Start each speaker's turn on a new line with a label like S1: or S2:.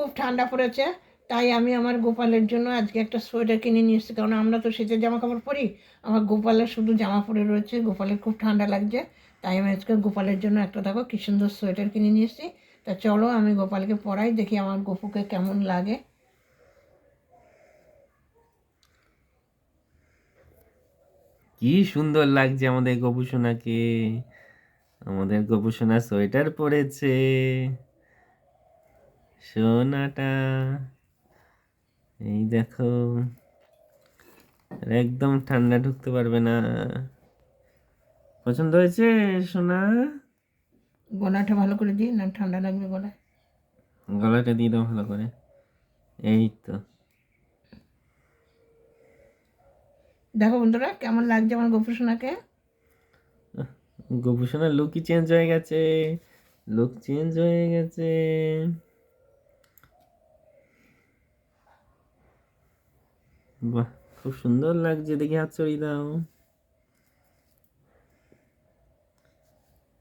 S1: খুব ঠান্ডা পড়েছে, তাই আমি আমার গোপালের জন্য আজকে একটা সোয়েটার কিনে নিয়ে এসেছি। কারণ আমরা তো শীতের জামা কাপড় পরি, আমার গোপালের শুধু জামা পরে রয়েছে, গোপালের খুব ঠান্ডা লাগছে। তাই আমি আজকে গোপালের জন্য একটা দেখো কি সুন্দর সোয়েটার কিনে নিয়ে এসেছি। তা চলো আমি গোপালকে পরাই, দেখি আমার গপুকে কেমন লাগে।
S2: কি সুন্দর লাগছে আমাদের গোপুসোনাকে। আমাদের গোপুসোনা সোয়েটার পরেছে, সোনাটা। এই দেখো, আর একদম ঠান্ডা ঢুকতে পারবে না। পছন্দ হয়েছে সোনা?
S1: গলাটা ভালো করে দিই, না ঠান্ডা লাগবে গলায়।
S2: গলাটা দিয়ে দাও ভালো করে। এই তো।
S1: দেখো বন্ধুরা কেমন লাগছে আমার গোপুসোনাকে।
S2: গোপুসোনার লুকই চেঞ্জ হয়ে গেছে, লুক চেঞ্জ হয়ে গেছে। বাহ, খুব সুন্দর লাগছে, দেখি হাত ছড়িয়ে দাও।